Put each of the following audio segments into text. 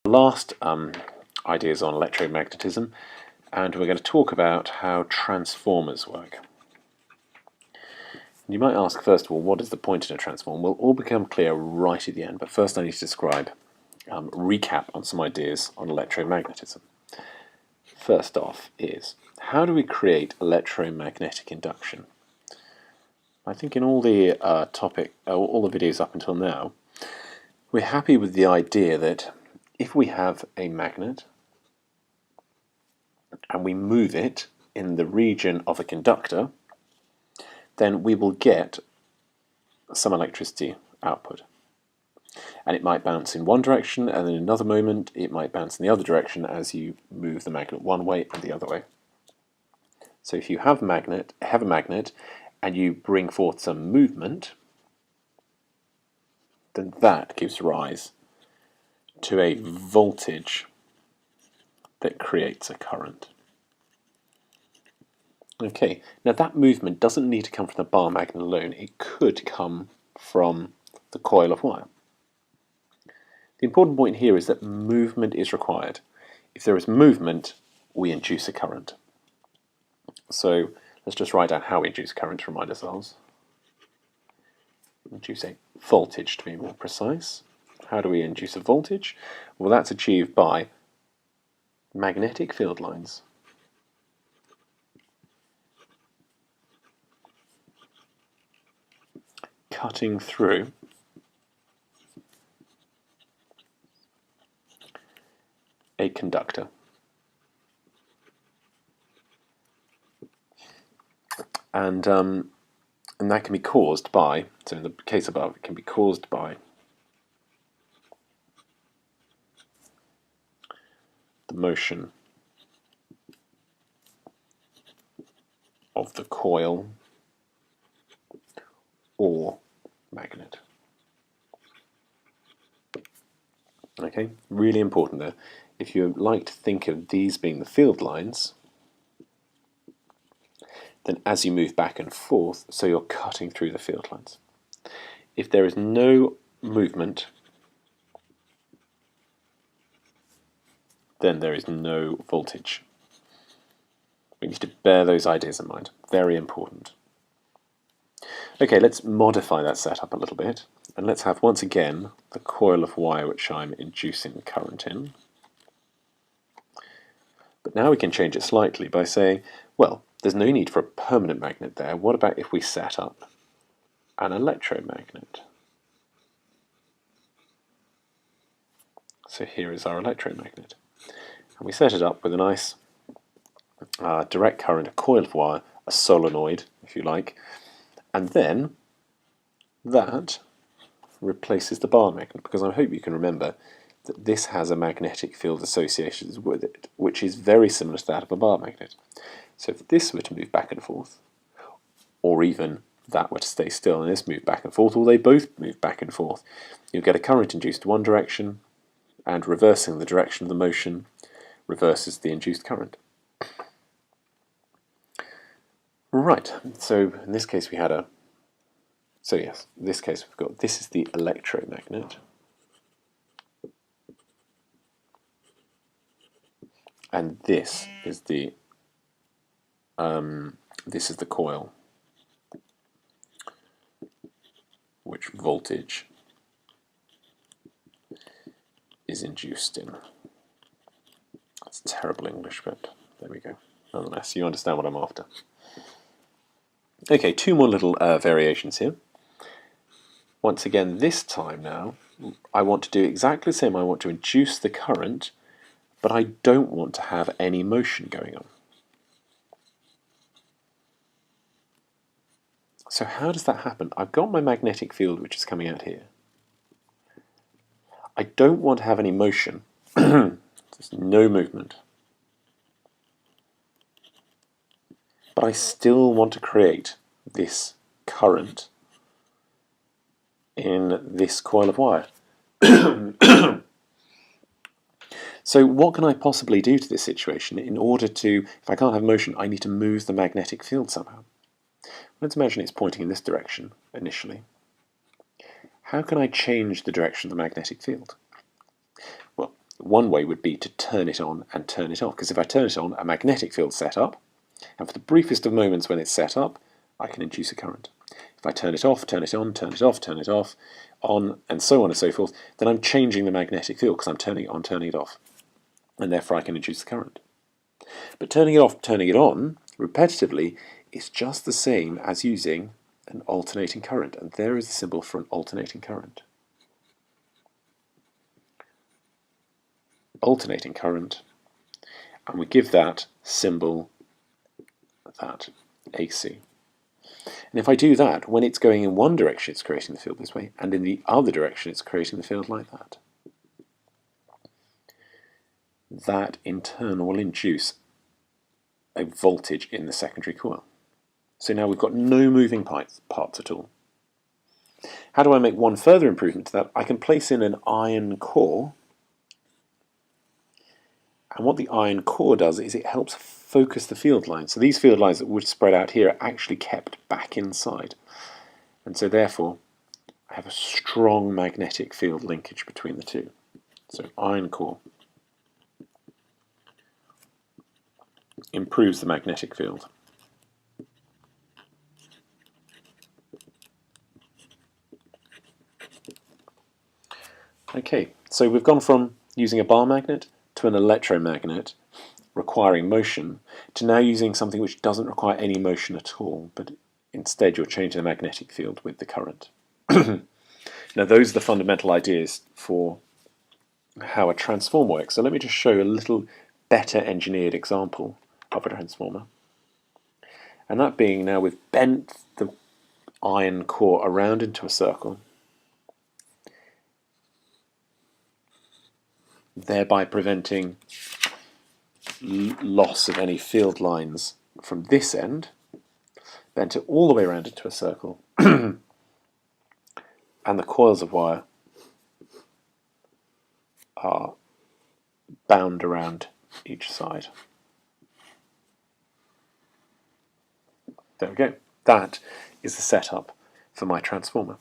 Last ideas on electromagnetism, and we're going to talk about how transformers work. You might ask, first of all, what is the point in a transformer? Will all become clear right at the end, but first I need to describe, recap on some ideas on electromagnetism. First off is, how do we create electromagnetic induction? I think in all the all the videos up until now, we're happy with the idea that if we have a magnet and we move it in the region of a conductor, then we will get some electricity output. And it might bounce in one direction, and then in another moment it might bounce in the other direction as you move the magnet one way and the other way. So if you have a magnet and you bring forth some movement, then that gives rise to a voltage that creates a current. Okay, now that movement doesn't need to come from the bar magnet alone, it could come from the coil of wire. The important point here is that movement is required. If there is movement, we induce a current. So let's just write down how we induce current to remind ourselves. Induce a voltage, to be more precise. How do we induce a voltage? Well, that's achieved by magnetic field lines. Cutting through a conductor. And that can be caused by, so in the case above, it can be caused by the motion of the coil or magnet. Okay, really important there. If you like to think of these being the field lines, then as you move back and forth, so you're cutting through the field lines. If there is no movement, then there is no voltage. We need to bear those ideas in mind. Very important. Okay, let's modify that setup a little bit, and let's have once again the coil of wire which I'm inducing current in. But now we can change it slightly by saying, well, there's no need for a permanent magnet there. What about if we set up an electromagnet? So here is our electromagnet. And we set it up with a nice direct current, a coil of wire, a solenoid, if you like, and then that replaces the bar magnet, because I hope you can remember that this has a magnetic field associated with it, which is very similar to that of a bar magnet. So if this were to move back and forth, or even that were to stay still and this move back and forth, or they both move back and forth, you'll get a current induced one direction, and reversing the direction of the motion reverses the induced current. Right, so in this case we had a, so yes, in this case we've got, this is the electromagnet, and this is the coil, which voltage is induced in. That's terrible English, but there we go. Nonetheless, you understand what I'm after. Okay, two more little variations here. Once again, this time now, I want to do exactly the same. I want to induce the current, but I don't want to have any motion going on. So how does that happen? I've got my magnetic field which is coming out here. I don't want to have any motion. There's no movement. But I still want to create this current in this coil of wire. So what can I possibly do to this situation in order to, if I can't have motion, I need to move the magnetic field somehow. Let's imagine it's pointing in this direction initially. How can I change the direction of the magnetic field? Well, One way would be to turn it on and turn it off, because if I turn it on, a magnetic field set up, and for the briefest of moments when it's set up, I can induce a current. If I turn it off, turn it on, turn it off, turn it off, on, and so on and so forth, then I'm changing the magnetic field because I'm turning it on, turning it off, and therefore I can induce the current. But turning it off, turning it on, repetitively, is just the same as using an alternating current, and there is the symbol for an alternating current. Alternating current, and we give that symbol, that AC. And if I do that, when it's going in one direction it's creating the field this way, and in the other direction it's creating the field like that. That in turn will induce a voltage in the secondary coil. So now we've got no moving parts at all. How do I make one further improvement to that? I can place in an iron core, and what the iron core does is it helps focus the field lines. So these field lines that would spread out here are actually kept back inside. And so therefore I have a strong magnetic field linkage between the two. So iron core improves the magnetic field. Okay, so we've gone from using a bar magnet to an electromagnet requiring motion to now using something which doesn't require any motion at all, but instead you're changing the magnetic field with the current. Now those are the fundamental ideas for how a transformer works. So let me just show you a little better engineered example of a transformer. And that being, now we've bent the iron core around into a circle, thereby preventing loss of any field lines from this end, bent it all the way around into a circle, and the coils of wire are bound around each side. There we go. That is the setup for my transformer.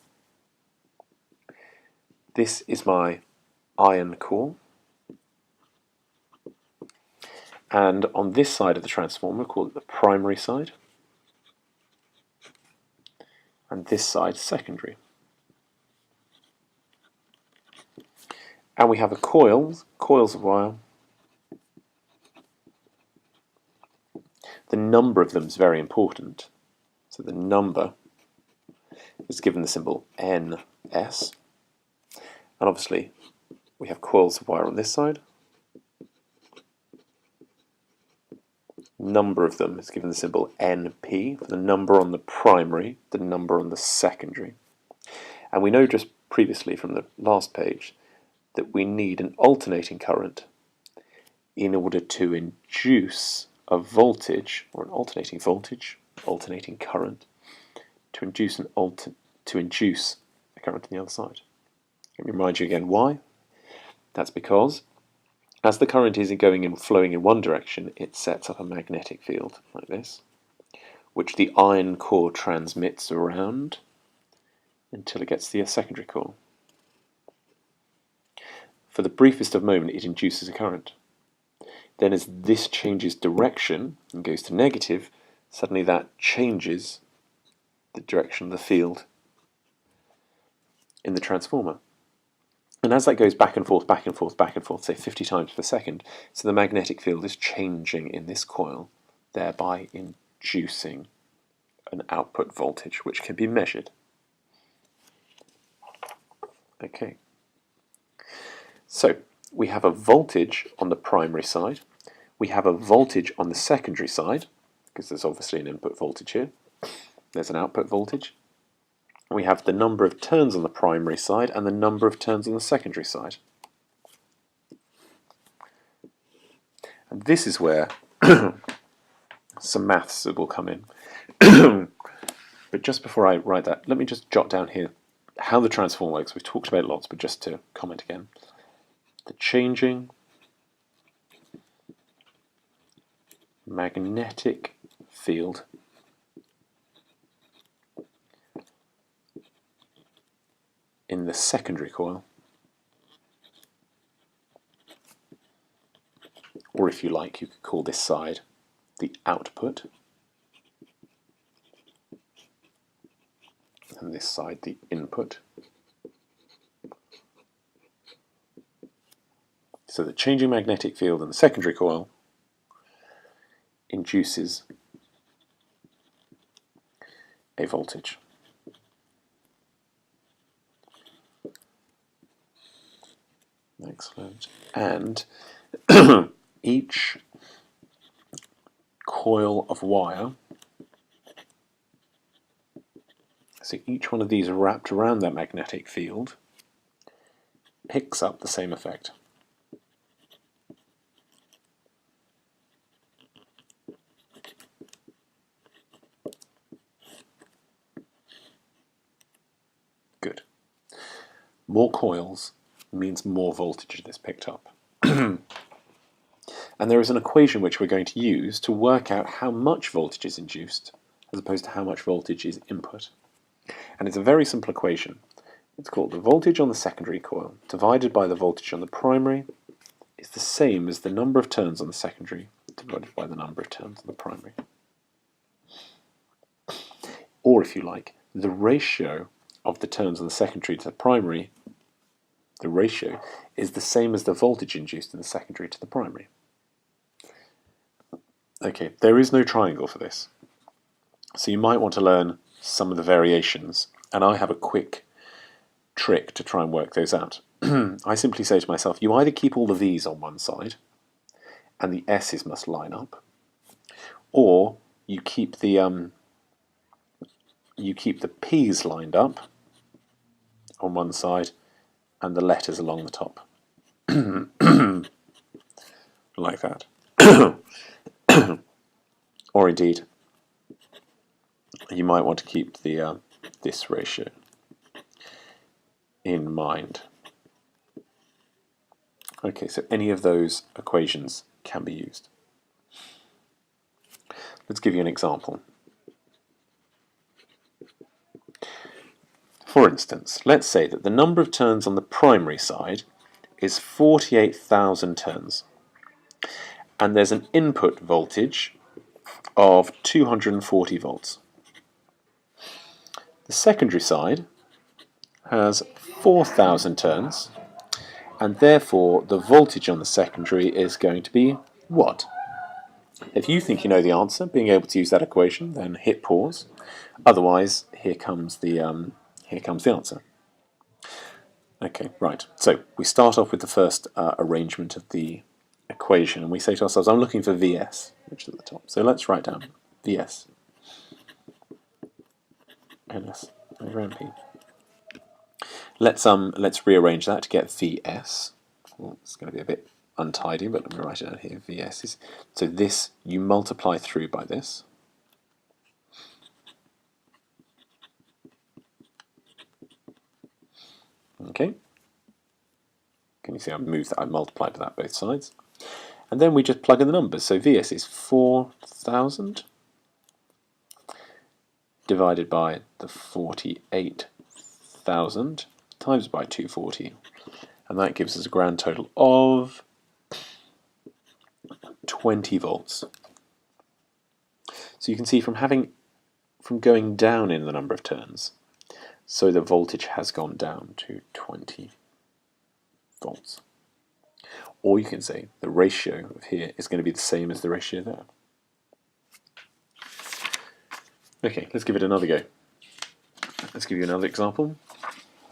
This is my iron core, and on this side of the transformer, we'll call it the primary side, and this side secondary. And we have a coils of wire. The number of them is very important. So the number is given the symbol NS. And obviously we have coils of wire on this side. Number of them is given the symbol NP for the number on the primary, the number on the secondary. And we know just previously from the last page that we need an alternating current in order to induce a voltage, or an alternating voltage, alternating current, to induce a current on the other side. Let me remind you again why. That's because as the current is going and flowing in one direction, it sets up a magnetic field like this, which the iron core transmits around until it gets to the secondary core. For the briefest of moment, it induces a current. Then as this changes direction and goes to negative, suddenly that changes the direction of the field in the transformer. And as that goes back and forth, back and forth, back and forth, say 50 times per second, so the magnetic field is changing in this coil, thereby inducing an output voltage which can be measured. Okay. So we have a voltage on the primary side, we have a voltage on the secondary side, because there's obviously an input voltage here, there's an output voltage. We have the number of turns on the primary side and the number of turns on the secondary side. And this is where some maths will come in. But just before I write that, let me just jot down here how the transformer works. We've talked about it lots, but just to comment again. The changing magnetic field in the secondary coil Or if you like, you could call this side the output, and this side the input. So the changing magnetic field in the secondary coil induces a voltage. Excellent. And each coil of wire, so each one of these wrapped around that magnetic field, picks up the same effect. Good. More coils means more voltage that's picked up. And there is an equation which we're going to use to work out how much voltage is induced as opposed to how much voltage is input. And it's a very simple equation. It's called the voltage on the secondary coil divided by the voltage on the primary is the same as the number of turns on the secondary divided by the number of turns on the primary. Or if you like, the ratio of the turns on the secondary to the primary, the ratio is the same as the voltage induced in the secondary to the primary. Okay, there is no triangle for this. So you might want to learn some of the variations, and I have a quick trick to try and work those out. I simply say to myself, you either keep all the V's on one side, and the S's must line up, or you keep the P's lined up on one side, and the letters along the top, like that. Or indeed, you might want to keep the this ratio in mind. Okay, so any of those equations can be used. Let's give you an example. For instance, let's say that the number of turns on the primary side is 48,000 turns, and there's an input voltage of 240 volts. The secondary side has 4,000 turns, and therefore the voltage on the secondary is going to be what? If you think you know the answer, being able to use that equation, then hit pause. Otherwise, here comes the answer. Okay, right. So we start off with the first arrangement of the equation, and we say to ourselves, I'm looking for Vs, which is at the top. So let's write down Vs, Ns over Np. Let's rearrange that to get Vs. Well, it's going to be a bit untidy, but let me write it down here. Vs is, so this you multiply through by this. Okay. Can you see I've multiplied that both sides? And then we just plug in the numbers. So Vs is 4,000 divided by the 48,000 times by 240. And that gives us a grand total of 20 volts. So you can see from going down in the number of turns, so the voltage has gone down to 20 volts. Or you can say the ratio of here is going to be the same as the ratio there. Okay, let's give it another go. Let's give you another example.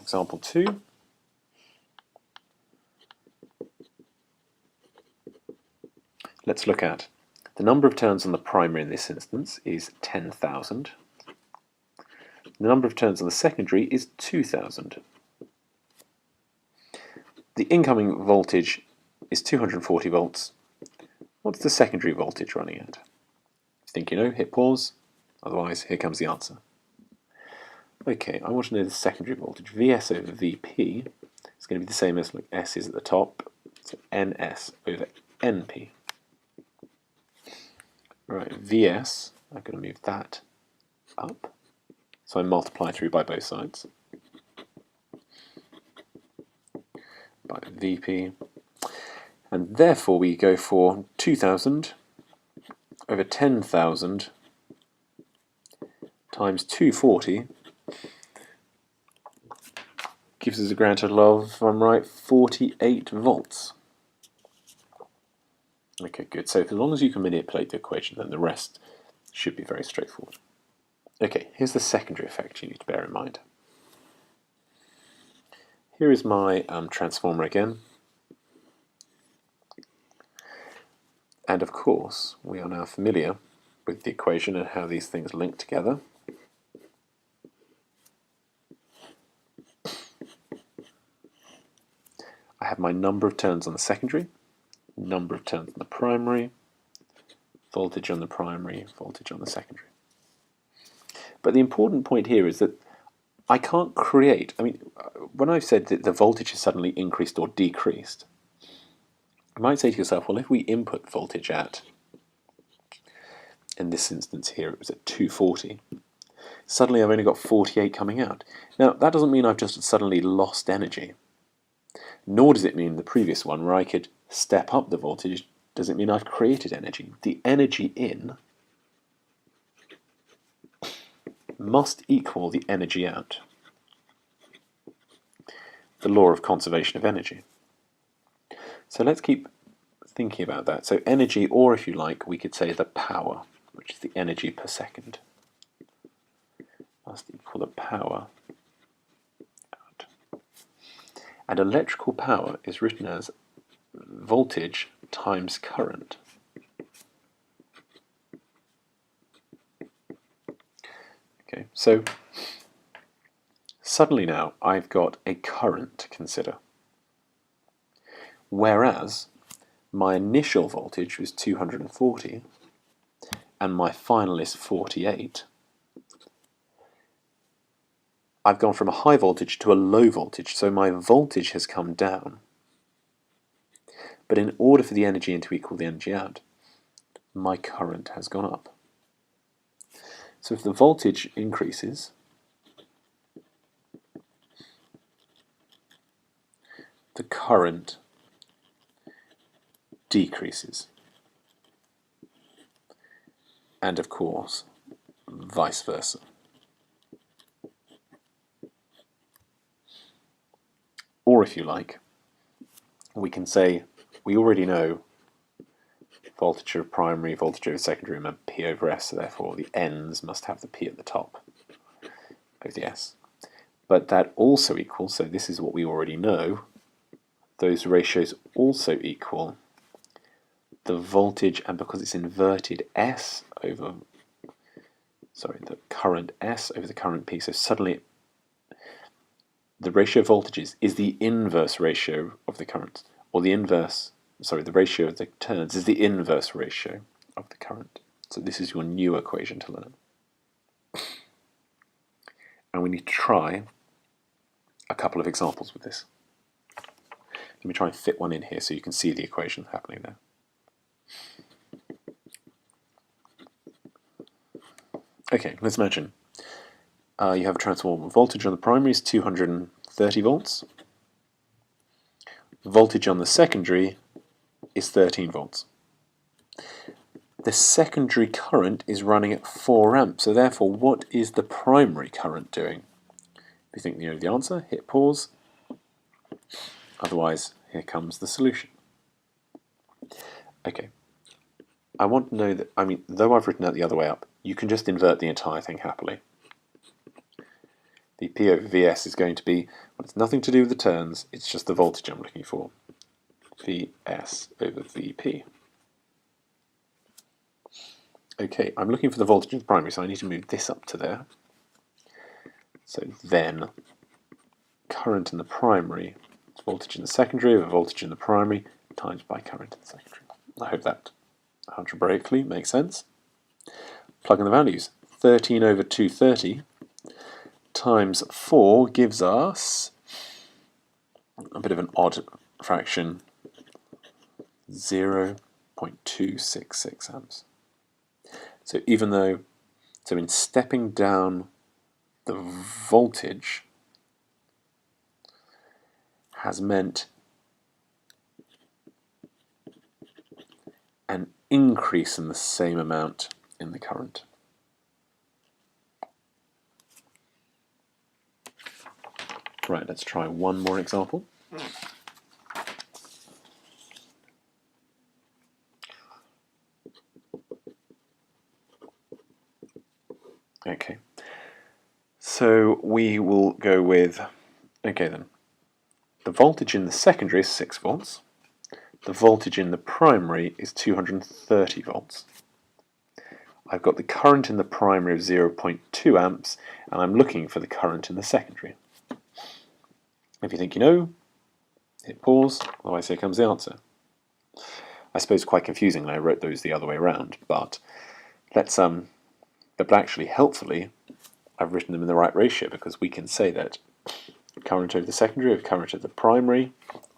Example 2. Let's look at the number of turns on the primary in this instance is 10,000. The number of turns on the secondary is 2,000. The incoming voltage is 240 volts. What's the secondary voltage running at? If you think you know, hit pause. Otherwise, here comes the answer. Okay, I want to know the secondary voltage. Vs over Vp is going to be the same as, look, S is at the top, so Ns over Np. Right, Vs, I'm going to move that up. So I multiply through by both sides. By Vp. And therefore we go for 2000 over 10,000 times 240 gives us a grand total of, if I'm right, 48 volts. Okay, good. So as long as you can manipulate the equation, then the rest should be very straightforward. Okay, here's the secondary effect you need to bear in mind. Here is my transformer again. And of course, we are now familiar with the equation and how these things link together. I have my number of turns on the secondary, number of turns on the primary, voltage on the primary, voltage on the secondary. But the important point here is that I can't create, when I've said that the voltage has suddenly increased or decreased, you might say to yourself, well, if we input voltage at, in this instance here, it was at 240, suddenly I've only got 48 coming out. Now, that doesn't mean I've just suddenly lost energy, nor does it mean the previous one where I could step up the voltage, does it mean I've created energy. The energy in must equal the energy out. The law of conservation of energy. So let's keep thinking about that. So energy, or if you like, we could say the power, which is the energy per second, must equal the power out. And electrical power is written as voltage times current. Okay, so suddenly now I've got a current to consider. Whereas my initial voltage was 240 and my final is 48, I've gone from a high voltage to a low voltage, so my voltage has come down. But in order for the energy in to equal the energy out, my current has gone up. So if the voltage increases, the current decreases. And of course, vice versa. Or if you like, we can say we already know voltage of primary, voltage over secondary, remember P over S, so therefore the N's must have the P at the top of the S. But that also equals, so this is what we already know, those ratios also equal the voltage, and because it's inverted, S over, the current S over the current P, so suddenly the ratio of voltages is the inverse ratio of the current, or the ratio of the turns is the inverse ratio of the current. So this is your new equation to learn. And we need to try a couple of examples with this. Let me try and fit one in here so you can see the equation happening there. Okay, let's imagine you have a transformer. Voltage on the primary is 230 volts. Voltage on the secondary is 13 volts. The secondary current is running at 4 amps, so therefore what is the primary current doing? If you think you know the answer, hit pause. Otherwise, here comes the solution. Okay, I want to know that, though I've written it the other way up, you can just invert the entire thing happily. The P over Vs is going to be, well, it's nothing to do with the turns, it's just the voltage I'm looking for. Vs over Vp. Okay, I'm looking for the voltage in the primary, so I need to move this up to there. So then, current in the primary is voltage in the secondary over voltage in the primary times by current in the secondary. I hope that algebraically makes sense. Plug in the values. 13 over 230 times 4 gives us a bit of an odd fraction, 0.266 amps. So in stepping down the voltage has meant an increase in the same amount in the current. Right, let's try one more example. Okay, so we will go with, okay then, the voltage in the secondary is 6 volts, the voltage in the primary is 230 volts. I've got the current in the primary of 0.2 amps, and I'm looking for the current in the secondary. If you think you know, hit pause, otherwise here comes the answer. I suppose quite confusingly I wrote those the other way around, but let's but actually helpfully I've written them in the right ratio, because we can say that current over the secondary of current over the primary,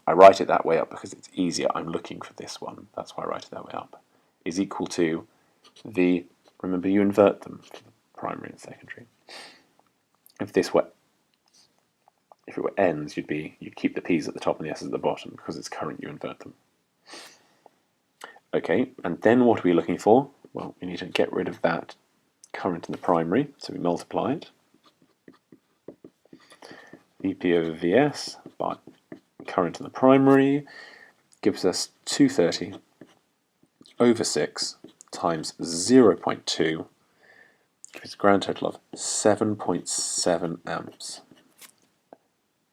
I write it that way up because it's easier, I'm looking for this one, that's why I write it that way up, is equal to the, remember you invert them for the primary and secondary. If it were n's, you'd keep the p's at the top and the s's at the bottom, because it's current you invert them. Okay, and then what are we looking for? Well, we need to get rid of that current in the primary, so we multiply it. Vp over Vs by current in the primary gives us 230 over 6 times 0.2, gives us a grand total of 7.7 amps.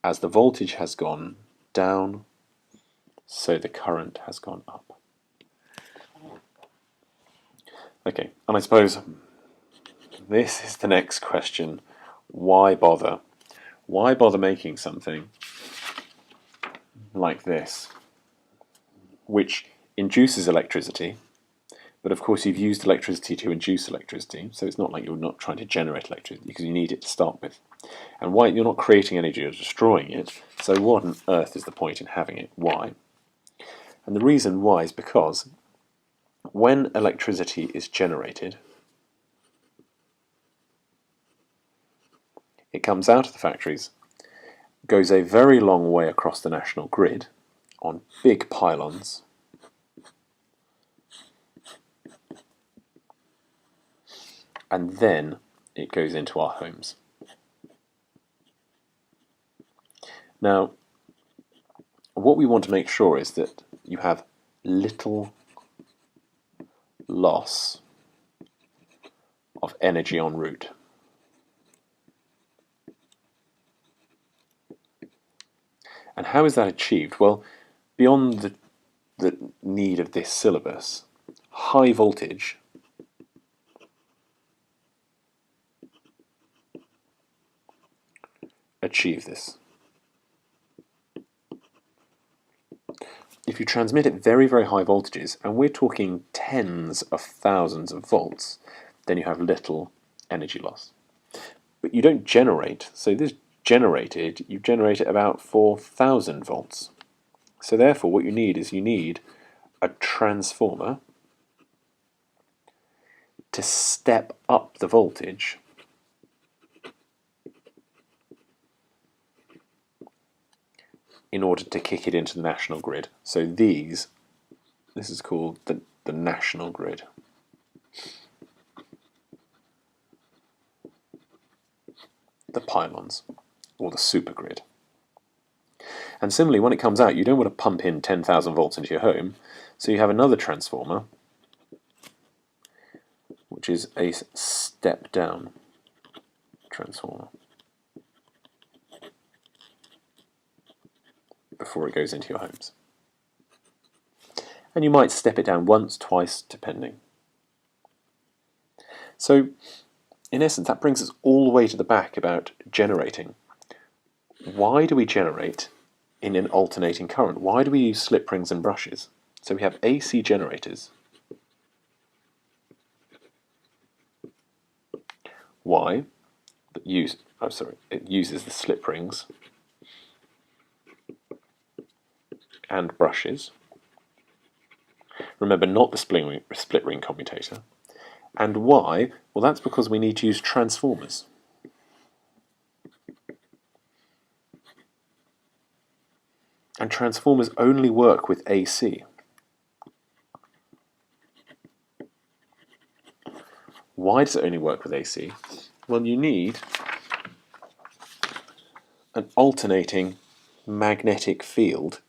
As the voltage has gone down, so the current has gone up. Okay, and I suppose this is the next question. Why bother? Why bother making something like this, which induces electricity, but of course you've used electricity to induce electricity, so it's not like you're not trying to generate electricity, because you need it to start with. And why you're not creating energy or destroying it, so what on earth is the point in having it? Why? And the reason why is because when electricity is generated, it comes out of the factories, goes a very long way across the national grid on big pylons, and then it goes into our homes. Now, what we want to make sure is that you have little loss of energy en route. And how is that achieved? Well, beyond the need of this syllabus, high voltage achieve this. If you transmit at very, very high voltages, and we're talking tens of thousands of volts, then you have little energy loss. But you don't generate, so this generated, you generate at about 4,000 volts. So therefore what you need is a transformer to step up the voltage in order to kick it into the national grid. So this is called the national grid. The pylons, or the supergrid. And similarly, when it comes out, you don't want to pump in 10,000 volts into your home, so you have another transformer, which is a step-down transformer, before it goes into your homes. And you might step it down once, twice, depending. So, in essence, that brings us all the way to the back about generating. Why do we generate in an alternating current? Why do we use slip rings and brushes? So we have AC generators. Why? It uses the slip rings and brushes. Remember, not the split ring commutator. And why? Well, that's because we need to use transformers. And transformers only work with AC. Why does it only work with AC? Well, you need an alternating magnetic field,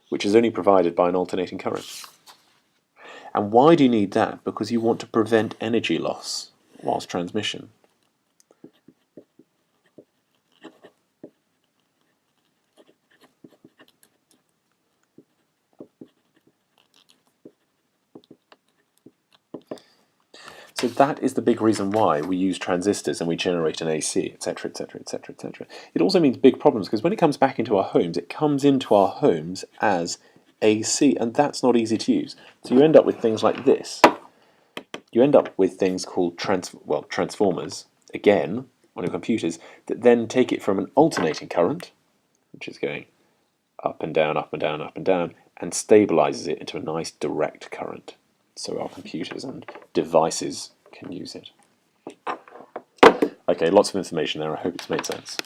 which is only provided by an alternating current. And why do you need that? Because you want to prevent energy loss whilst transmission. So that is the big reason why we use transistors and we generate an AC, etc., etc., etc., etc. It also means big problems because when it comes back into our homes, it comes into our homes as AC, and that's not easy to use. So you end up with things like this. You end up with things called transformers, again, on your computers, that then take it from an alternating current, which is going up and down, up and down, up and down, and stabilizes it into a nice direct current. So our computers and devices can use it. Okay, lots of information there. I hope it's made sense.